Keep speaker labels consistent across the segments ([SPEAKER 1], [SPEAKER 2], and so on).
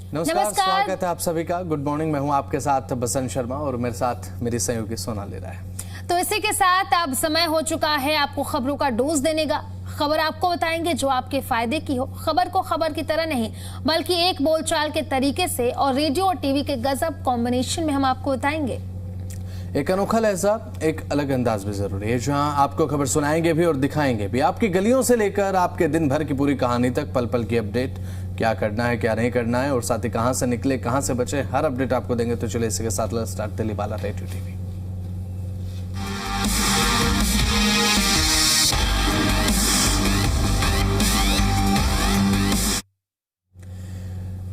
[SPEAKER 1] नमस्कार, स्वागत है आप सभी का। Good morning. मैं हूं आपके साथ बसंत शर्मा और मेरे साथ मेरी सहयोगी सोनाली राय।
[SPEAKER 2] तो इसी के साथ अब समय हो चुका है आपको खबरों का डोज देने का। खबर आपको बताएंगे जो आपके फायदे की हो। खबर को खबर की तरह नहीं बल्कि एक बोलचाल के तरीके से और रेडियो और टीवी के गजब कॉम्बिनेशन में हम आपको बताएंगे।
[SPEAKER 1] एक अनोखा लहजा, एक अलग अंदाज भी जरूरी है, जहां आपको खबर सुनाएंगे भी और दिखाएंगे भी। आपकी गलियों से लेकर आपके दिन भर की पूरी कहानी तक, पल पल की अपडेट, क्या करना है क्या नहीं करना है और साथ ही कहां से निकले कहां से बचे, हर अपडेट आपको देंगे। तो चलिए इसी के साथ स्टार्ट दिल्ली वाला रेडियो टीवी।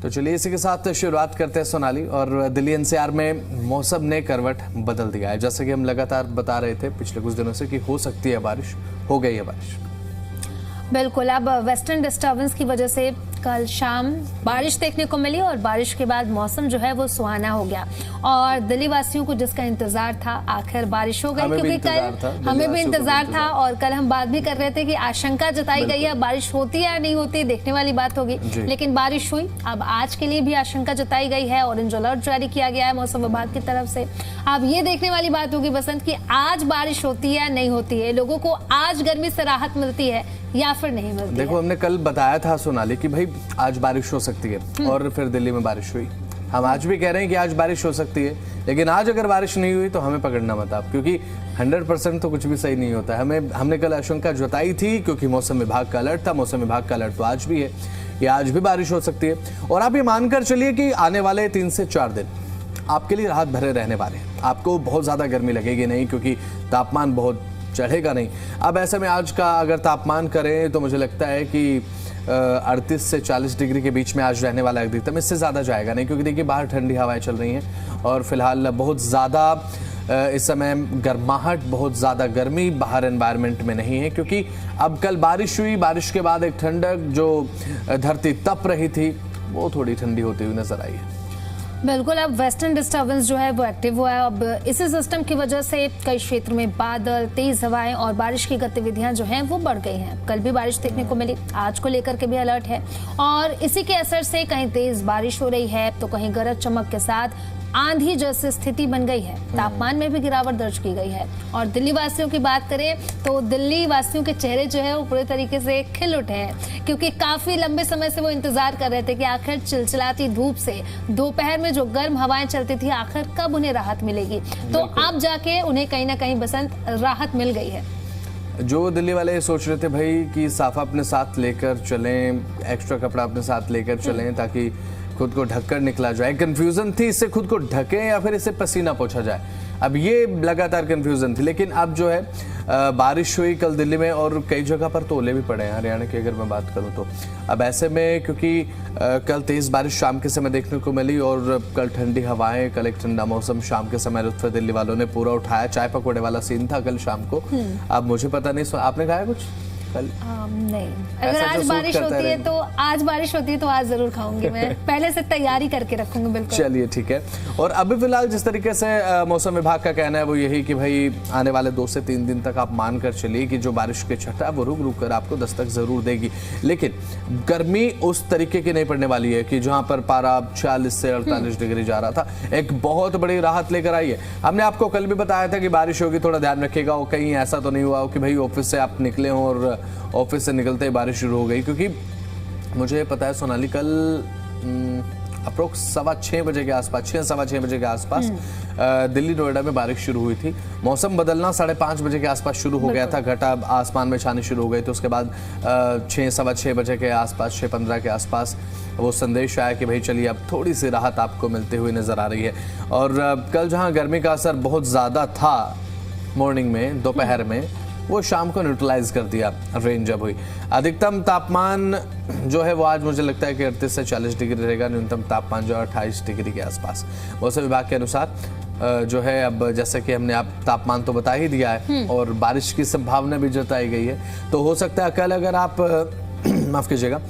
[SPEAKER 1] तो चलिए इसी के साथ शुरुआत करते हैं सोनाली। और दिल्ली एनसीआर में मौसम ने करवट बदल दिया है। जैसे कि हम लगातार बता रहे थे पिछले कुछ दिनों से कि हो सकती है बारिश, हो गई है बारिश।
[SPEAKER 2] बिल्कुल, अब वेस्टर्न डिस्टर्बेंस की वजह से कल शाम बारिश देखने को मिली और बारिश के बाद मौसम जो है वो सुहाना हो गया और दिल्ली वासियों को जिसका इंतजार था आखिर बारिश हो गई। क्योंकि कल हमें भी इंतजार था और कल हम बात भी कर रहे थे कि आशंका जताई गई है बारिश होती है या नहीं होती, देखने वाली बात होगी, लेकिन बारिश हुई। अब आज के लिए भी आशंका जताई गई है, ऑरेंज अलर्ट जारी किया गया है मौसम विभाग की तरफ से। अब ये देखने वाली बात होगी बसंत की आज बारिश होती है या नहीं होती है, लोगों को आज गर्मी से राहत मिलती है या फिर नहीं मिलती।
[SPEAKER 1] देखो, हमने कल बताया था सोनाली कि भाई आज बारिश हो सकती है और फिर दिल्ली में बारिश हुई। हम आज भी कह रहे हैं कि आज बारिश हो सकती है, लेकिन आज अगर बारिश नहीं हुई तो हमें पकड़ना मत आप, क्योंकि 100% तो कुछ भी सही नहीं होता है। हमने कल आशंका जताई थी क्योंकि मौसम विभाग का अलर्ट था। मौसम विभाग का अलर्ट तो आज भी है कि आज भी बारिश हो सकती है। और आप ये मानकर चलिए कि आने वाले 3 से 4 दिन आपके लिए राहत भरे रहने वाले हैं। आपको बहुत ज्यादा गर्मी लगेगी नहीं, क्योंकि तापमान बहुत चढ़ेगा नहीं। अब ऐसे में आज का अगर तापमान करें तो मुझे लगता है कि 38 से 40 डिग्री के बीच में आज रहने वाला है अधिकतम। इससे ज़्यादा जाएगा नहीं, क्योंकि देखिए बाहर ठंडी हवाएं चल रही हैं और फिलहाल बहुत ज़्यादा इस समय गर्माहट, बहुत ज़्यादा गर्मी बाहर एनवायरनमेंट में नहीं है, क्योंकि अब कल बारिश हुई। बारिश के बाद एक ठंडक, जो धरती तप रही थी, वो थोड़ी ठंडी होती हुई नजर आई है।
[SPEAKER 2] बिल्कुल, अब वेस्टर्न डिस्टर्बेंस जो है वो एक्टिव हुआ है। अब इसी सिस्टम की वजह से कई क्षेत्रों में बादल, तेज हवाएं और बारिश की गतिविधियां जो हैं वो बढ़ गई हैं। कल भी बारिश देखने को मिली, आज को लेकर के भी अलर्ट है और इसी के असर से कहीं तेज बारिश हो रही है तो कहीं गरज चमक के साथ आंधी जैसी स्थिति बन गई है। तापमान में भी गिरावट दर्ज की गई है। और दिल्ली वासियों की बात करें तो दिल्ली वासियों के चेहरे जो है वो पूरे तरीके से खिल उठे हैं, क्योंकि काफी लंबे समय से वो इंतजार कर रहे थे कि आखिर चिलचिलाती धूप से, दोपहर में जो गर्म हवाएं चलती थी, आखिर कब उन्हें राहत मिलेगी। तो अब जाके उन्हें कहीं ना कहीं बसंत राहत मिल गई है।
[SPEAKER 1] जो दिल्ली वाले सोच रहे थे भाई कि साफा अपने साथ लेकर चलें, एक्स्ट्रा कपड़ा अपने साथ लेकर चलें ताकि खुद को ढककर निकला जाए। कंफ्यूजन थी इससे खुद को ढकें या फिर इससे पसीना पोंछा जाए। अब ये लगातार कंफ्यूजन थी, लेकिन अब जो है बारिश हुई कल दिल्ली में और कई जगह पर तो ओले भी पड़े हैं हरियाणा की अगर मैं बात करूं तो। अब ऐसे में क्योंकि कल तेज बारिश शाम के समय देखने को मिली और कल ठंडी हवाएं, कल एक ठंडा मौसम, शाम के समय लुत्फ दिल्ली वालों ने पूरा उठाया। चाय पकौड़े वाला सीन था कल शाम को। अब मुझे पता नहीं, आपने खाया कुछ कल?
[SPEAKER 2] नहीं, अगर आज बारिश होती है तो आज जरूर खाऊंगी मैं। पहले से तैयारी करके रखूंगी। बिल्कुल, चलिए
[SPEAKER 1] ठीक है। और अभी फिलहाल जिस तरीके से मौसम विभाग का कहना है वो यही कि भाई आने वाले 2 से 3 दिन तक आप मान कर चलिए कि जो बारिश की छटा है वो रुक रुक कर आपको दस्तक जरूर देगी, लेकिन गर्मी उस तरीके की नहीं पड़ने वाली है कि जहां पर पारा 46 से 48 डिग्री जा रहा था। एक बहुत बड़ी राहत लेकर आई है। हमने आपको कल भी बताया था कि बारिश होगी, थोड़ा ध्यान रखिएगा। और कहीं ऐसा तो नहीं हुआ कि भाई ऑफिस से आप निकले हों और ऑफिस से निकलते ही बारिश शुरू हो गई, क्योंकि मुझे पता है सोनाली कल अप्रोक्स 6:15 बजे के आसपास, 6-6:15 बजे के आसपास दिल्ली नोएडा में बारिश शुरू हुई थी। मौसम बदलना 5:30 बजे के आसपास शुरू हो गया था, घटा आसमान में छानी शुरू हो गई। तो उसके बाद 6-6:15 बजे के आसपास, 6:15 के आसपास वो संदेश आया कि भाई चलिए अब थोड़ी सी राहत आपको मिलती हुई नजर आ रही है। और कल जहां गर्मी का असर बहुत ज़्यादा था मॉर्निंग में, दोपहर में, वो शाम को न्यूट्रलाइज कर दिया रेन जब हुई। अधिकतम तापमान जो है वो आज मुझे लगता है कि 38 से 40 डिग्री रहेगा। न्यूनतम तापमान जो है 28 डिग्री के आसपास। मौसम विभाग के अनुसार जो है, अब जैसे कि हमने आप तापमान तो बता ही दिया है और बारिश की संभावना भी जताई गई है। तो हो सकता है कल अगर आप माफ कीजिएगा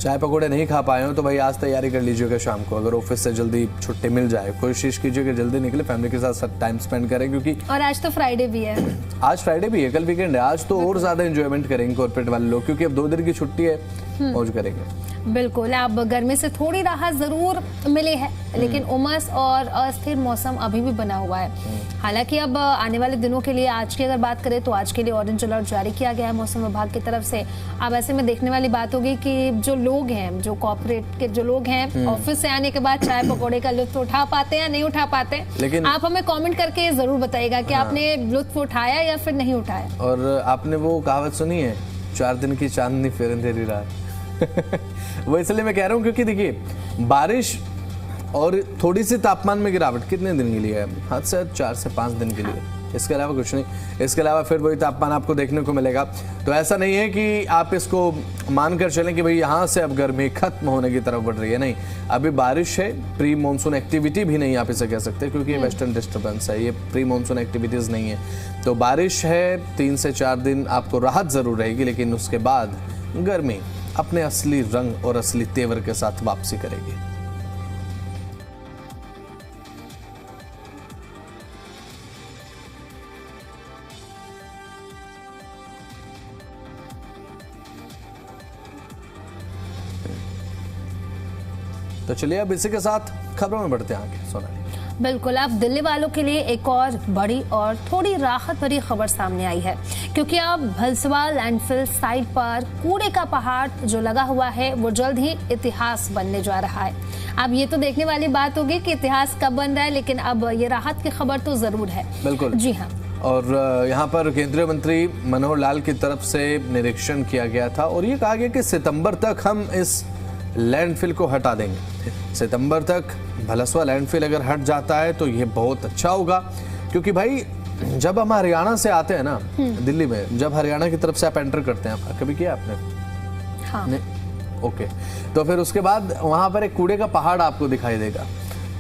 [SPEAKER 1] चाय पकौड़े नहीं खा पाए हो तो भाई आज तैयारी कर लीजिएगा शाम को, अगर ऑफिस से जल्दी छुट्टी मिल जाए कोशिश कीजिए कि जल्दी निकले, फैमिली के साथ टाइम स्पेंड करें, क्योंकि
[SPEAKER 2] और आज तो फ्राइडे भी है।
[SPEAKER 1] आज फ्राइडे भी है, कल वीकेंड है, आज तो और ज्यादा एंजॉयमेंट करेंगे कॉर्पोरेट वाले लोग, क्योंकि अब 2 दिन की छुट्टी है, मौज करेंगे।
[SPEAKER 2] बिल्कुल, अब गर्मी से थोड़ी राहत जरूर मिली है, लेकिन उमस और अस्थिर मौसम अभी भी बना हुआ है। हालांकि अब आने वाले दिनों के लिए आज की अगर बात करें तो आज के लिए ऑरेंज अलर्ट जारी किया गया है मौसम विभाग की तरफ से। अब ऐसे में देखने वाली बात होगी कि जो लोग हैं, जो कॉर्पोरेट के जो लोग हैं, ऑफिस से आने के बाद चाय पकौड़े का लुत्फ उठा पाते हैं या नहीं उठा पाते,
[SPEAKER 1] लेकिन
[SPEAKER 2] आप हमें कमेंट करके जरूर बताइएगा कि आपने लुत्फ उठाया या फिर नहीं उठाया।
[SPEAKER 1] और आपने वो कहावत सुनी है, 4 दिन की चांदनी फिर अंधेरी रात। वो इसलिए मैं कह रहा हूँ क्योंकि देखिए बारिश और थोड़ी सी तापमान में गिरावट कितने दिन के लिए है, हद से 4 से 5 दिन के लिए, इसके अलावा कुछ नहीं। इसके अलावा फिर वही तापमान आपको देखने को मिलेगा। तो ऐसा नहीं है कि आप इसको मानकर चलें कि भाई यहाँ से अब गर्मी खत्म होने की तरफ बढ़ रही है, नहीं, अभी बारिश है, प्री मानसून एक्टिविटी भी नहीं आप इसे कह सकते, क्योंकि ये वेस्टर्न डिस्टर्बेंस है, ये प्री मानसून एक्टिविटीज नहीं है। तो बारिश है, 3 से 4 दिन आपको राहत जरूर रहेगी, लेकिन उसके बाद गर्मी अपने असली रंग और असली तेवर के साथ वापसी करेगी। तो चलिए अब इसी के साथ खबरों में बढ़ते हैं आगे। सोनाली,
[SPEAKER 2] बिल्कुल, अब दिल्ली वालों के लिए एक और बड़ी और थोड़ी राहत भरी खबर सामने आई है, क्योंकि अब भलसवा लैंडफिल साइट पर कूड़े का पहाड़ जो लगा हुआ है वो जल्द ही इतिहास बनने जा रहा है। अब ये तो देखने वाली बात होगी कि इतिहास कब बन रहा है, लेकिन अब ये राहत की खबर तो जरूर है।
[SPEAKER 1] बिल्कुल
[SPEAKER 2] जी हाँ।
[SPEAKER 1] और यहाँ पर केंद्रीय मंत्री मनोहर लाल की तरफ से निरीक्षण किया गया था और ये कहा गया कि सितंबर तक हम इस लैंडफिल को हटा देंगे। सितंबर तक भलसवा लैंडफिल अगर हट जाता है तो ये बहुत अच्छा होगा, क्योंकि भाई जब हम हरियाणा से आते हैं ना दिल्ली में, जब हरियाणा की तरफ से आप एंटर करते हैं, कभी किया आपने?
[SPEAKER 2] हाँ।
[SPEAKER 1] नहीं, ओके। तो फिर उसके बाद वहां पर एक कूड़े का पहाड़ आपको दिखाई देगा।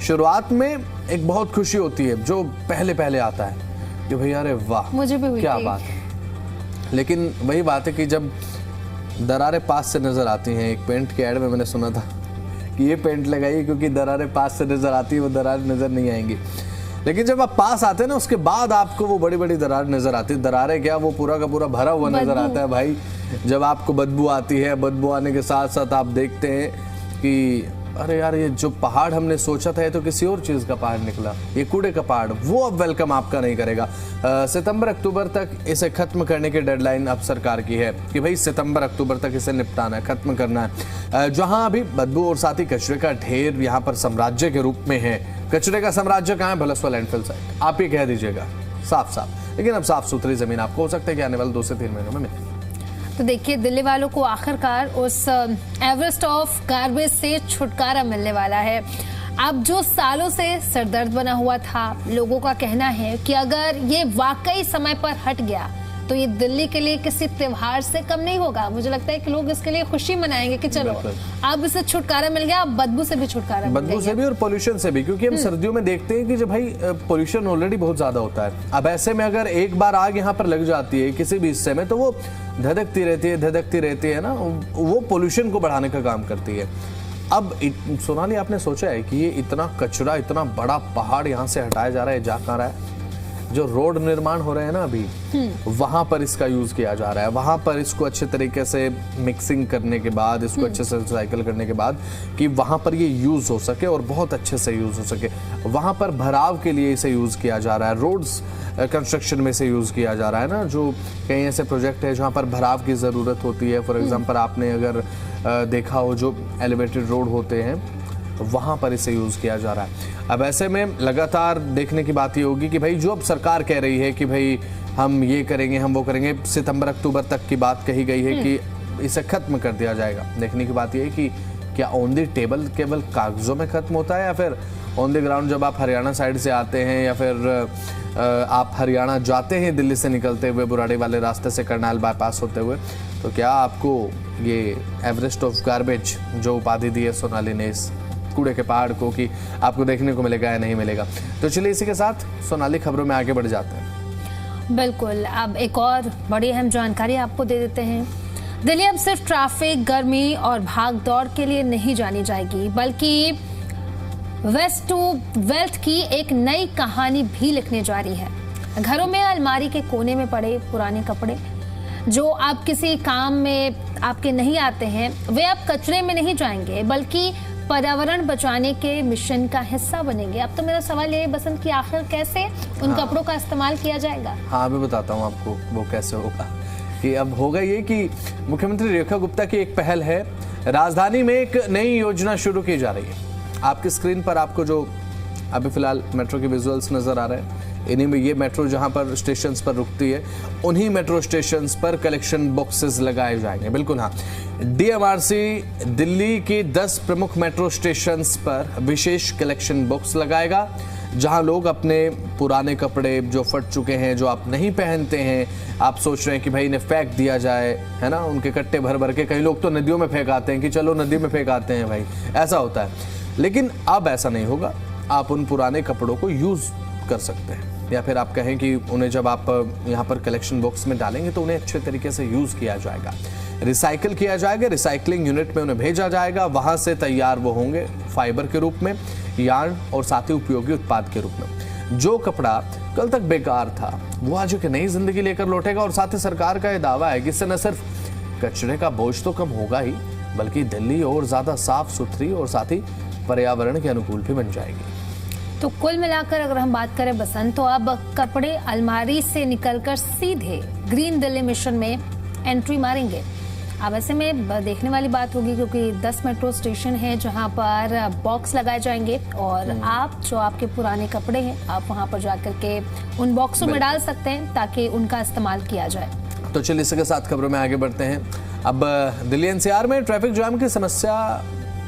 [SPEAKER 1] शुरुआत में एक बहुत खुशी होती है जो पहले पहले आता है कि भैया अरे वाह,
[SPEAKER 2] मुझे भी हुई
[SPEAKER 1] क्या
[SPEAKER 2] थी।
[SPEAKER 1] बात है। लेकिन वही बात है कि जब दरारें पास से नजर आती हैं, एक पेंट के ऐड में मैंने सुना था कि ये पेंट लगाइए क्योंकि दरारें पास से नजर आती है, वो दरारें नजर नहीं आएंगी। लेकिन जब आप पास आते हैं ना उसके बाद आपको वो बड़ी बड़ी दरार नजर आती है। दरारें क्या, वो पूरा का पूरा भरा हुआ नजर आता है भाई। जब आपको बदबू आती है, बदबू आने के साथ साथ आप देखते हैं कि अरे यार ये जो पहाड़ हमने सोचा था ये तो किसी और चीज का पहाड़ निकला, ये कूड़े का पहाड़, वो अब वेलकम आपका नहीं करेगा। सितंबर अक्टूबर तक इसे खत्म करने की डेडलाइन अब सरकार की है कि भाई सितंबर अक्टूबर तक इसे निपटाना है, खत्म करना है। जहां अभी बदबू और साथ ही कचरे का ढेर यहाँ पर साम्राज्य के रूप में है। कचरे का साम्राज्य कहाँ है? Bhalswa landfill site. आप ही कह दीजिएगा साफ साफ, लेकिन अब साफ सुथरी जमीन आपको हो सकता है कि आने वाले 2 से 3 महीनों में मिले।
[SPEAKER 2] तो देखिए, दिल्ली वालों को आखिरकार उस एवरेस्ट ऑफ गार्बेज से छुटकारा मिलने वाला है। अब जो सालों से सरदर्द बना हुआ था, लोगों का कहना है कि अगर ये वाकई समय पर हट गया तो ये दिल्ली के लिए किसी त्योहार से कम नहीं होगा। मुझे लगता है कि लोग इसके लिए खुशी मनाएंगे कि चलो अब इसे छुटकारा मिल गया, अब बदबू से भी छुटकारा मिल गया।
[SPEAKER 1] बदबू से भी और पोल्यूशन से भी, क्योंकि हम सर्दियों में देखते हैं कि जब भाई पोल्यूशन ऑलरेडी बहुत ज्यादा होता है। अब ऐसे में अगर एक बार आग यहाँ पर लग जाती है किसी भी हिस्से में तो वो धधकती रहती है ना, वो पोल्यूशन को बढ़ाने का काम करती है। अब सोनाली, आपने सोचा है कि ये इतना कचरा, इतना बड़ा पहाड़ यहाँ से हटाया जा रहा है, जा कहाँ रहा है? जो रोड निर्माण हो रहे हैं ना अभी, वहां पर इसका यूज किया जा रहा है। वहां पर इसको अच्छे तरीके से मिक्सिंग करने के बाद, इसको अच्छे से रिसाइकल करने के बाद कि वहां पर ये यूज हो सके और बहुत अच्छे से यूज हो सके, वहां पर भराव के लिए इसे यूज किया जा रहा है। रोड्स कंस्ट्रक्शन में से यूज किया जा रहा है ना, जो कई ऐसे प्रोजेक्ट है जहाँ पर भराव की जरूरत होती है। फॉर एग्जाम्पल आपने अगर देखा हो जो एलिवेटेड रोड होते हैं वहां पर इसे यूज किया जा रहा है। अब ऐसे में लगातार देखने की बात ये होगी कि भाई जो अब सरकार कह रही है कि भाई हम ये करेंगे, हम वो करेंगे, सितंबर अक्टूबर तक की बात कही गई है कि इसे खत्म कर दिया जाएगा। देखने की बात ये है कि क्या ऑन द टेबल केवल कागजों में खत्म होता है या फिर ऑन द ग्राउंड जब आप हरियाणा साइड से आते हैं या फिर आप हरियाणा जाते हैं दिल्ली से निकलते हुए बुराड़ी वाले रास्ते से करनाल बाईपास होते हुए, तो क्या आपको ये एवरेस्ट ऑफ गार्बेज जो उपाधि दी है सोनाली ने इस कूड़े के पहाड़ को, कि आपको देखने को मिलेगा या नहीं मिलेगा? तो चलिए इसी के साथ सोनाली खबरों में आगे बढ़ जाते हैं।
[SPEAKER 2] बिल्कुल, अब एक और बड़ी अहम जानकारी आपको दे देते हैं। दिल्ली अब सिर्फ ट्रैफिक, गर्मी और भाग दौड़ के लिए नहीं जानी जाएगी, बल्कि वेस्ट टू वेल्थ की एक नई कहानी भी लिखने जा रही है। घरों में अलमारी के कोने में पड़े पुराने कपड़े जो आप किसी काम में आपके नहीं आते हैं, वे अब कचरे में नहीं जाएंगे, बल्कि पर्यावरण बचाने के मिशन का हिस्सा बनेंगे। अब तो मेरा सवाल ये है बसंत, कि आखिर कैसे उन कपड़ों का इस्तेमाल किया जाएगा?
[SPEAKER 1] हाँ, मैं बताता हूँ आपको वो कैसे होगा। कि अब होगा ये कि मुख्यमंत्री रेखा गुप्ता की एक पहल है, राजधानी में एक नई योजना शुरू की जा रही है। आपकी स्क्रीन पर आपको जो अभी फिलहाल मेट्रो के विजुअल्स नजर आ रहे हैं, इन्हीं में ये मेट्रो जहां पर स्टेशंस पर रुकती है, उन्हीं मेट्रो स्टेशंस पर कलेक्शन बॉक्सेस लगाए जाएंगे। बिल्कुल हाँ, डीएमआरसी दिल्ली की 10 प्रमुख मेट्रो स्टेशंस पर विशेष कलेक्शन बॉक्स लगाएगा, जहां लोग अपने पुराने कपड़े जो फट चुके हैं, जो आप नहीं पहनते हैं, आप सोच रहे हैं कि भाई इन्हें फेंक दिया जाए, है ना, उनके कट्टे भर भर के, कई लोग तो नदियों में फेंक आते हैं कि चलो नदी में फेंक आते हैं भाई, ऐसा होता है। लेकिन अब ऐसा नहीं होगा, आप उन पुराने कपड़ों को यूज कर सकते हैं, या फिर आप कहें कि उन्हें जब आप यहाँ पर कलेक्शन बॉक्स में डालेंगे तो उन्हें अच्छे तरीके से यूज किया जाएगा, रिसाइकिल किया जाएगा, रिसाइकलिंग यूनिट में उन्हें भेजा जाएगा, वहां से तैयार वो होंगे फाइबर के रूप में, यार्न और साथ ही उपयोगी उत्पाद के रूप में। जो कपड़ा कल तक बेकार था वो आज एक नई जिंदगी लेकर लौटेगा, और साथ ही सरकार का यह दावा है कि इससे न सिर्फ कचरे का बोझ तो कम होगा ही, बल्कि दिल्ली और ज्यादा साफ सुथरी और साथ ही पर्यावरण के अनुकूल भी बन जाएगी।
[SPEAKER 2] तो कुल मिलाकर अगर हम बात करें बसंत, तो अब कपड़े अलमारी से निकलकर सीधे ग्रीन दिल्ली मिशन में एंट्री मारेंगे। अब ऐसे में देखने वाली बात होगी, क्योंकि 10 मेट्रो स्टेशन है जहां पर बॉक्स लगाए जाएंगे, और आप जो आपके पुराने कपड़े हैं आप वहां पर जाकर के उन बॉक्सों में डाल सकते हैं ताकि उनका इस्तेमाल किया जाए।
[SPEAKER 1] तो चलिए इसके साथ खबरों में आगे बढ़ते हैं। अब दिल्ली एनसीआर में ट्रैफिक जाम की समस्या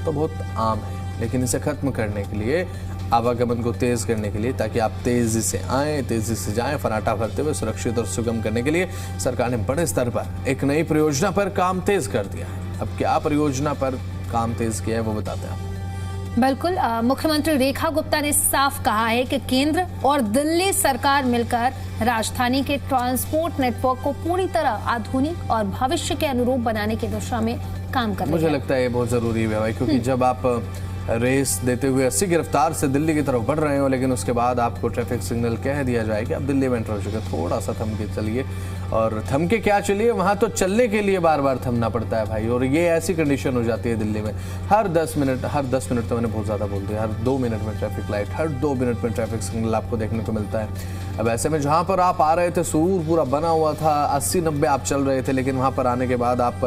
[SPEAKER 1] तो बहुत आम है, लेकिन इसे खत्म करने के लिए, आवागमन को तेज करने के लिए, ताकि आप तेजी से आएं, तेजी से जाएं, फनाटा भरते हुए सुरक्षित और सुगम करने के लिए सरकार ने बड़े स्तर पर एक नई परियोजना पर काम तेज कर दिया है। अब क्या परियोजना पर काम तेज किया है वो बताते हैं।
[SPEAKER 2] बिल्कुल, मुख्यमंत्री रेखा गुप्ता ने साफ कहा है कि केंद्र और दिल्ली सरकार मिलकर राजधानी के ट्रांसपोर्ट नेटवर्क को पूरी तरह आधुनिक और भविष्य के अनुरूप बनाने की दिशा में काम कर रही है।
[SPEAKER 1] मुझे लगता है ये बहुत जरूरी है भाई, क्योंकि जब आप रेस देते हुए 80 की रफ्तार से दिल्ली की तरफ बढ़ रहे हो, लेकिन उसके बाद आपको ट्रैफिक सिग्नल कह दिया जाए कि आप दिल्ली में एंटर हो चुके, थोड़ा सा थम के चलिए, और थम के क्या चलिए, वहां तो चलने के लिए बार बार थमना पड़ता है भाई। और ये ऐसी कंडीशन हो जाती है दिल्ली में, हर 10 मिनट तो मैंने बहुत ज़्यादा बोल दिया, हर 2 मिनट में ट्रैफिक लाइट, हर 2 मिनट में ट्रैफिक सिग्नल आपको देखने को मिलता है। अब ऐसे में जहाँ पर आप आ रहे थे सूर पूरा बना हुआ था, 80-90 आप चल रहे थे, लेकिन वहाँ पर आने के बाद आप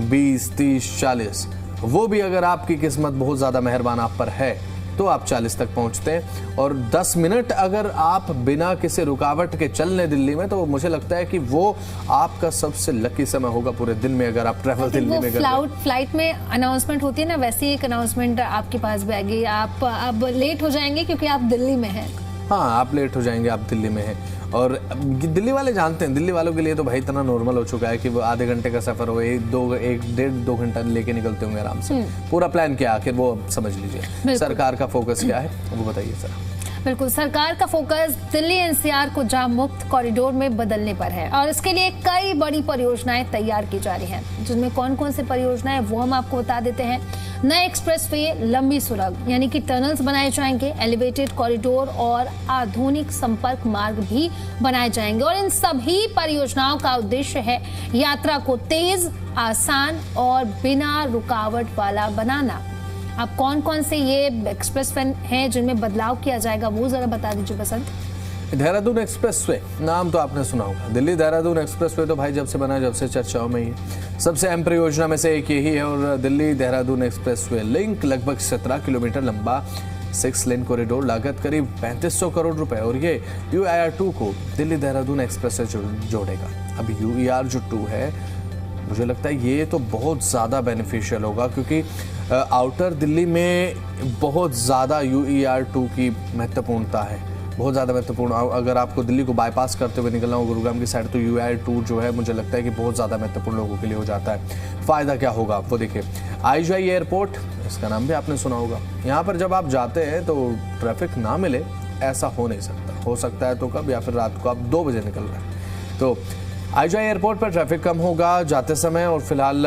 [SPEAKER 1] 20, 30, 40, वो भी अगर आपकी किस्मत बहुत ज़्यादा मेहरबान आप पर है तो आप 40 तक पहुंचते हैं। और 10 मिनट अगर आप बिना किसी रुकावट के चल लें दिल्ली में, तो मुझे लगता है कि वो आपका सबसे लकी समय होगा पूरे दिन में, अगर आप ट्रैवल दिल्ली में करते।
[SPEAKER 2] फ्लाइट में अनाउंसमेंट होती है ना, वैसी एक अनाउंसमेंट आपके पास भी आएगी, आप अब लेट हो जाएंगे क्योंकि आप दिल्ली में हैं।
[SPEAKER 1] हाँ, आप लेट हो जाएंगे, आप दिल्ली में हैं। और दिल्ली वाले जानते हैं, दिल्ली वालों के लिए तो भाई इतना नॉर्मल हो चुका है कि वो आधे घंटे का सफर हो, 1-1.5-2 घंटा लेके निकलते होंगे आराम से। पूरा प्लान क्या आखिर वो समझ लीजिए। सरकार का फोकस क्या है वो बताइए सर।
[SPEAKER 2] बिल्कुल, सरकार का फोकस दिल्ली एनसीआर को जाम मुक्त कॉरिडोर में बदलने पर है, और इसके लिए कई बड़ी परियोजनाएं तैयार की जा रही हैं, जिनमें कौन कौन सी परियोजनाएं वो हम आपको बता देते हैं। नए एक्सप्रेसवे, लंबी सुरंग यानी कि टनल्स बनाए जाएंगे, एलिवेटेड कॉरिडोर और आधुनिक संपर्क मार्ग भी बनाए जाएंगे, और इन सभी परियोजनाओं का उद्देश्य है यात्रा को तेज, आसान और बिना रुकावट वाला बनाना। अब कौन कौन से ये एक्सप्रेस वे हैं जिनमें बदलाव किया जाएगा वो जरा बता दीजिए बसंत।
[SPEAKER 1] देहरादून एक्सप्रेसवे नाम तो आपने सुना होगा। दिल्ली देहरादून एक्सप्रेसवे तो भाई जब से बना, जब से चर्चाओं में ही है। सबसे अहम परियोजना में से एक यही है, और दिल्ली देहरादून एक्सप्रेसवे लिंक लगभग 17 किलोमीटर लंबा 6 लेन कॉरिडोर, लागत करीब 3500 करोड़ रुपए, और ये UER2 को दिल्ली देहरादून एक्सप्रेस से जोड़ेगा। अब UER जो 2 है, मुझे लगता है ये तो बहुत ज़्यादा बेनिफिशियल होगा, क्योंकि आउटर दिल्ली में बहुत ज़्यादा UER2 की महत्वपूर्णता है, बहुत ज़्यादा महत्वपूर्ण। अगर आपको दिल्ली को बाईपास करते हुए निकलना हो गुरुग्राम की साइड, तो UER2 जो है मुझे लगता है कि बहुत ज़्यादा महत्वपूर्ण लोगों के लिए हो जाता है। फ़ायदा क्या होगा वो देखिए। IGI एयरपोर्ट, इसका नाम भी आपने सुना होगा। यहाँ पर जब आप जाते हैं तो ट्रैफिक ना मिले, ऐसा हो नहीं सकता। हो सकता है तो कब, या फिर रात को आप 2 बजे निकल रहे हैं तो आईजीआई एयरपोर्ट पर ट्रैफिक कम होगा जाते समय और फिलहाल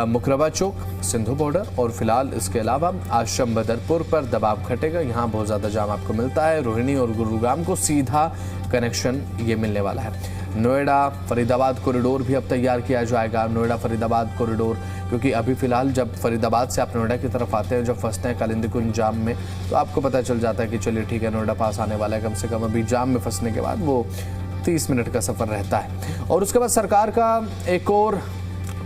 [SPEAKER 1] मुकरबा चौक, सिंधु बॉर्डर और फिलहाल इसके अलावा आश्रम बदरपुर पर दबाव घटेगा। यहाँ बहुत ज़्यादा जाम आपको मिलता है। रोहिणी और गुरुग्राम को सीधा कनेक्शन ये मिलने वाला है। नोएडा फरीदाबाद कॉरिडोर भी अब तैयार किया जाएगा। नोएडा फरीदाबाद कॉरिडोर, क्योंकि अभी फिलहाल जब फरीदाबाद से आप नोएडा की तरफ आते हैं, जब फंसते हैं कालिंदी कुंज जाम में, तो आपको पता चल जाता है कि चलिए ठीक है नोएडा पास आने वाला है। कम से कम अभी जाम में फंसने के बाद वो 30 मिनट का सफ़र रहता है। और उसके बाद सरकार का एक और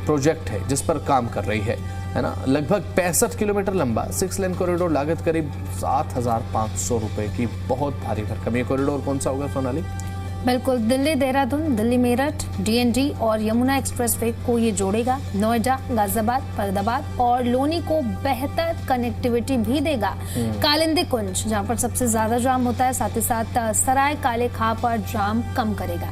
[SPEAKER 1] प्रोजेक्ट है जिस पर काम कर रही है ना। लगभग 65 किलोमीटर लंबा 6 लेन कॉरिडोर, लागत करीब 7,500 रुपए की, बहुत भारी भरकम। ये कॉरिडोर कौन सा होगा सोनाली?
[SPEAKER 2] बिल्कुल, दिल्ली देहरादून, दिल्ली मेरठ, डीएनडी और यमुना एक्सप्रेसवे को ये जोड़ेगा। नोएडा, गाजियाबाद, फरीदाबाद और लोनी को बेहतर कनेक्टिविटी भी देगा। कालिंदी कुंज, जहां पर सबसे ज्यादा जाम होता है, साथ ही साथ सराय काले खां पर जाम कम करेगा।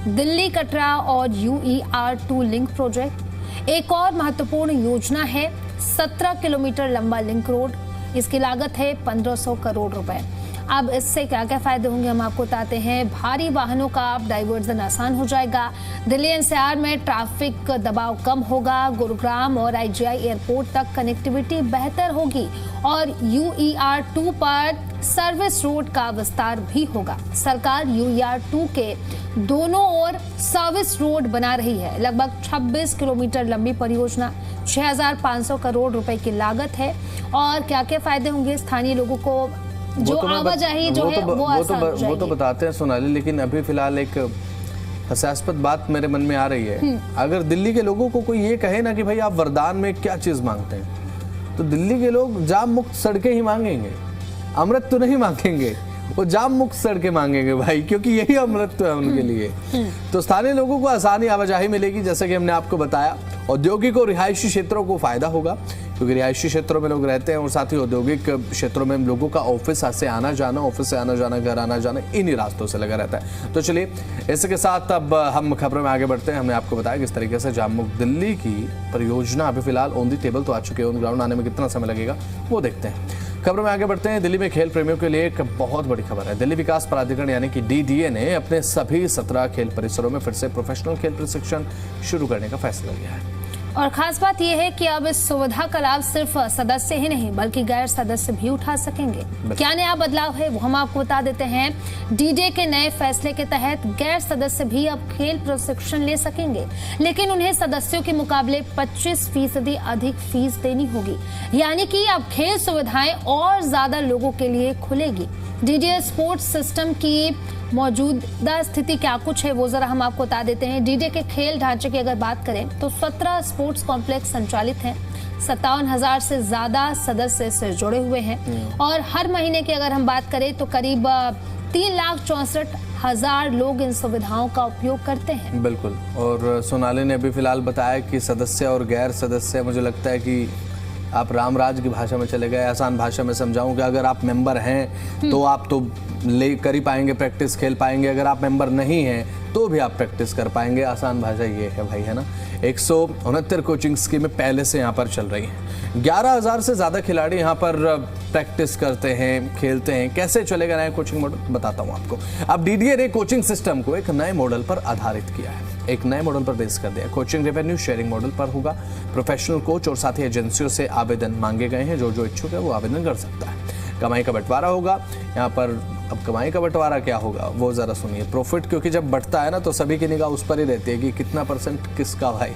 [SPEAKER 2] दिल्ली कटरा और UER2 लिंक प्रोजेक्ट एक और महत्वपूर्ण योजना है। 17 किलोमीटर लंबा लिंक रोड, इसकी लागत है 1500 करोड़ रुपए। अब इससे क्या क्या फायदे होंगे हम आपको बताते हैं। भारी वाहनों का डाइवर्जन आसान हो जाएगा। दिल्ली एनसीआर में ट्रैफिक दबाव कम होगा। गुरुग्राम और आईजीआई एयरपोर्ट तक कनेक्टिविटी बेहतर होगी और UER2 पर सर्विस रोड का विस्तार भी होगा। सरकार UER2 के दोनों ओर सर्विस रोड बना रही है। लगभग 26 किलोमीटर लंबी परियोजना, 6,500 करोड़ रुपए की लागत है। और क्या क्या फायदे होंगे स्थानीय लोगों को, जो आवाजाही जो है वो आसान हो जाएगी।
[SPEAKER 1] वो तो बताते हैं सोनाली, लेकिन अभी फिलहाल एक हास्यास्पद बात मेरे मन में आ रही है। अगर दिल्ली के लोगों को कोई ये कहे ना कि भाई आप वरदान में क्या चीज मांगते हैं, तो दिल्ली के लोग जाम मुक्त सड़कें ही मांगेंगे, अमृत तो नहीं मांगेंगे, वो जाम मुक्त सड़कें मांगेंगे भाई, क्योंकि यही अमृत है उनके लिए। तो स्थानीय लोगों को आसानी आवाजाही मिलेगी, जैसे कि हमने आपको बताया। औद्योगिक और रिहायशी क्षेत्रों को फायदा होगा, क्योंकि रिहायशी क्षेत्रों में लोग रहते हैं और साथ ही औद्योगिक क्षेत्रों में लोगों का ऑफिस से आना जाना, घर आना जाना इन्हीं रास्तों से लगा रहता है। तो चलिए इसके साथ अब हम खबरों में आगे बढ़ते हैं। हमने आपको बताया किस तरीके से जाम मुक्त दिल्ली की परियोजना अभी फिलहाल ऑन दी टेबल तो आ चुकी है, ऑन ग्राउंड आने में कितना समय लगेगा वो देखते हैं। खबरों में आगे बढ़ते हैं। दिल्ली में खेल प्रेमियों के लिए एक बहुत बड़ी खबर है। दिल्ली विकास प्राधिकरण यानी कि DDA ने अपने सभी 17 खेल परिसरों में फिर से प्रोफेशनल खेल प्रशिक्षण शुरू करने का फैसला लिया है।
[SPEAKER 2] और खास बात यह है कि अब इस सुविधा का लाभ सिर्फ सदस्य ही नहीं बल्कि गैर सदस्य भी उठा सकेंगे। क्या नया बदलाव है वो हम आपको बता देते हैं। DDA के नए फैसले के तहत गैर सदस्य भी अब खेल प्रशिक्षण ले सकेंगे, लेकिन उन्हें सदस्यों के मुकाबले 25% अधिक फीस देनी होगी। यानी कि अब खेल सुविधाएं और ज्यादा लोगों के लिए खुलेगी। DDA स्पोर्ट्स सिस्टम की मौजूदा स्थिति क्या कुछ है वो जरा हम आपको बता देते हैं। DDA के खेल ढांचे की अगर बात करें तो 17 स्पोर्ट्स कॉम्प्लेक्स संचालित हैं। 57,000 से ज्यादा सदस्य इससे जुड़े हुए हैं और हर महीने की अगर हम बात करें तो करीब 3,64,000 लोग इन सुविधाओं का उपयोग करते हैं।
[SPEAKER 1] बिल्कुल। और सोनाली ने अभी फिलहाल बताया कि सदस्य और गैर सदस्य, मुझे लगता है कि आप रामराज की भाषा में चले गए। आसान भाषा में समझाऊं कि अगर आप मेंबर हैं तो आप तो ले कर ही पाएंगे, प्रैक्टिस खेल पाएंगे। अगर आप मेंबर नहीं हैं तो भी आप प्रैक्टिस कर पाएंगे। आसान भाषा ये है भाई, है ना। 169 कोचिंग स्कीमें पहले से यहाँ पर चल रही हैं। 11,000 से ज़्यादा खिलाड़ी यहाँ पर प्रैक्टिस करते हैं, खेलते हैं। कैसे चलेगा नया कोचिंग मॉडल बताता हूँ आपको। अब DDA ने कोचिंग सिस्टम को एक नए मॉडल पर आधारित किया है, एक नए मॉडल पर बेस कर दिया। कोचिंग रेवेन्यू शेयरिंग मॉडल पर होगा। प्रोफेशनल कोच और साथ ही एजेंसियों से आवेदन मांगे गए हैं। जो इच्छुक है वो आवेदन कर सकता है। कमाई का बंटवारा होगा यहाँ पर। अब कमाई का बंटवारा क्या होगा वो जरा सुनिए। प्रॉफिट क्योंकि जब बढ़ता है ना तो सभी की निगाह उस पर ही रहती है कि कितना % किसका भाई।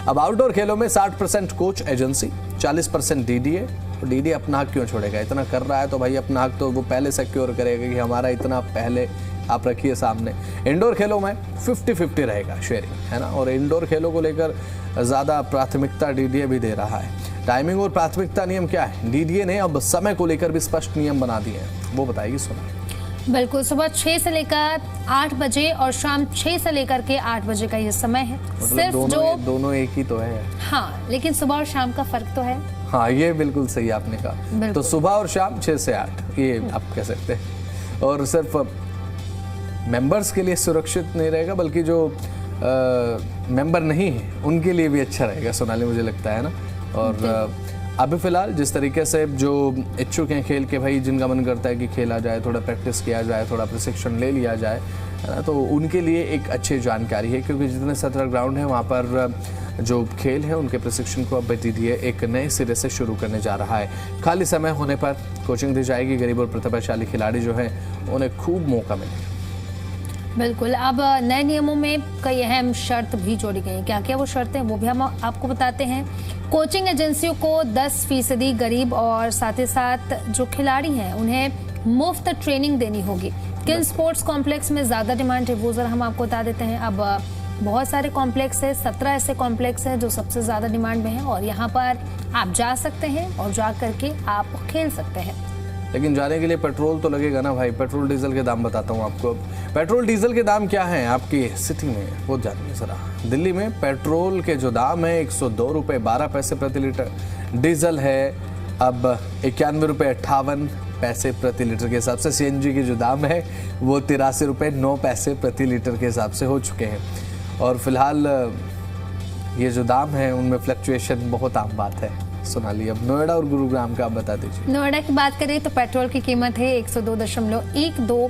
[SPEAKER 1] अब आउटडोर खेलों में 60% कोच एजेंसी, 40% DDA। तो DDA अपना हक क्यों छोड़ेगा? इतना कर रहा है तो भाई अपना हक तो वो पहले सिक्योर करेगा कि हमारा इतना पहले आप रखिए सामने। इंडोर खेलों में 50-50 रहेगा शेयरिंग, है ना। और इंडोर खेलों को लेकर ज़्यादा प्राथमिकता DDA भी दे रहा है। टाइमिंग और प्राथमिकता नियम क्या है? DDA ने अब समय को लेकर भी स्पष्ट नियम बना दिए हैं, वो बताएगी सुना।
[SPEAKER 2] बिल्कुल, सुबह 6 से लेकर 8 बजे और शाम 6 से लेकर के 8 बजे का ये समय है। सिर्फ
[SPEAKER 1] दोनों एक ही तो है।
[SPEAKER 2] हाँ, लेकिन सुबह और शाम का फर्क तो है।
[SPEAKER 1] हाँ, ये बिल्कुल सही आपने कहा। तो सुबह और शाम 6 से 8 ये आप कह सकते हैं। और सिर्फ मेंबर्स के लिए सुरक्षित नहीं रहेगा बल्कि जो मेंबर नहीं है उनके लिए भी अच्छा रहेगा सोनाली, मुझे लगता है ना। और अभी फिलहाल जिस तरीके से जो इच्छुक हैं खेल के, भाई जिनका मन करता है कि खेला जाए, थोड़ा प्रैक्टिस किया जाए, थोड़ा प्रशिक्षण ले लिया जाए, है ना, तो उनके लिए एक अच्छी जानकारी है, क्योंकि जितने 17 ग्राउंड हैं वहाँ पर जो खेल है उनके प्रशिक्षण को अब BTDA एक नए सिरे से शुरू करने जा रहा है। खाली समय होने पर कोचिंग दी जाएगी। गरीब और प्रतिभाशाली खिलाड़ी जो हैं उन्हें खूब मौका मिलेगा।
[SPEAKER 2] बिल्कुल। अब नए नियमों में कई अहम शर्त भी जोड़ी गई हैं। क्या क्या वो शर्तें वो भी हम आपको बताते हैं। कोचिंग एजेंसियों को 10% गरीब और साथ ही साथ जो खिलाड़ी हैं उन्हें मुफ्त ट्रेनिंग देनी होगी। किल स्पोर्ट्स कॉम्प्लेक्स में ज़्यादा डिमांड है, वो ज़रा हम आपको बता देते हैं। अब बहुत सारे कॉम्प्लेक्स है, 17 ऐसे कॉम्प्लेक्स हैं जो सबसे ज़्यादा डिमांड में हैं और यहाँ पर आप जा सकते हैं और जा करके आप खेल सकते हैं।
[SPEAKER 1] लेकिन जाने के लिए पेट्रोल तो लगेगा ना भाई। पेट्रोल डीजल के दाम बताता हूँ आपको। पेट्रोल डीजल के दाम क्या हैं आपकी सिटी में, वो जानिए जरा। दिल्ली में पेट्रोल के जो दाम है 102 रुपये 12 पैसे प्रति लीटर। डीजल है अब 91 रुपये 58 पैसे प्रति लीटर के हिसाब से। CNG के जो दाम है वो 83 रुपये 9 पैसे प्रति लीटर के हिसाब से हो चुके हैं। और फिलहाल ये जो दाम है उनमें फ्लक्चुएशन बहुत आम बात है। सोनाली, अब नोएडा और गुरुग्राम का आप बता दीजिए।
[SPEAKER 2] नोएडा की बात करें तो पेट्रोल की कीमत है 102.12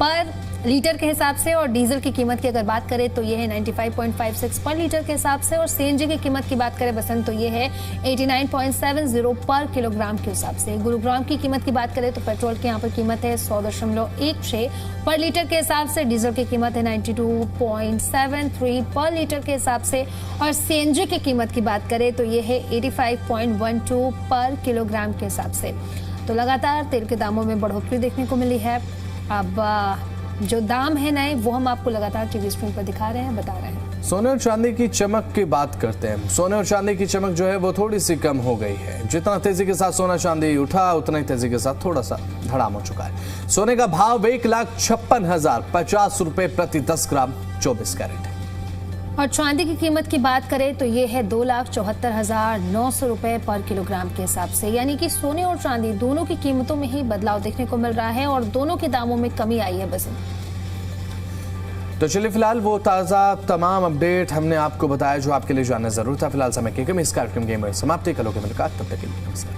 [SPEAKER 2] पर लीटर के हिसाब से और डीजल की कीमत की अगर बात करें तो ये है 95.56 पर लीटर के हिसाब से और CNG की कीमत की बात करें बसंत तो ये है 89.70 पर किलोग्राम के हिसाब से। गुरुग्राम की कीमत की बात करें तो पेट्रोल की यहाँ पर कीमत है 100.16 पर लीटर के हिसाब से। डीजल की कीमत है 92.73 पर लीटर के हिसाब से और CNG की कीमत की बात करें तो ये है 85.12 पर किलोग्राम के हिसाब से। तो लगातार तेल के दामों में बढ़ोतरी देखने को मिली है। अब जो दाम है नए वो हम आपको लगातार टीवी स्क्रीन पर दिखा रहे हैं, बता रहे हैं।
[SPEAKER 1] सोने और चांदी की चमक की बात करते हैं। सोने और चांदी की चमक जो है वो थोड़ी सी कम हो गई है। जितना तेजी के साथ सोना चांदी उठा उतना ही तेजी के साथ थोड़ा सा धड़ाम हो चुका है। सोने का भाव 1,56,050 रुपए प्रति 10 ग्राम 24 कैरेट है।
[SPEAKER 2] और चांदी की कीमत की बात करें तो ये है 2,74,900 रुपए पर किलोग्राम के हिसाब से। यानी कि सोने और चांदी दोनों की कीमतों में ही बदलाव देखने को मिल रहा है और दोनों के दामों में कमी आई है बस।
[SPEAKER 1] तो चलिए फिलहाल वो ताज़ा तमाम अपडेट हमने आपको बताया जो आपके लिए जानना जरूर था। फिलहाल समय की कमी, इस कार्यक्रम की समाप्ति। कल होगी मुलाकात, तब तक के लिए नमस्कार।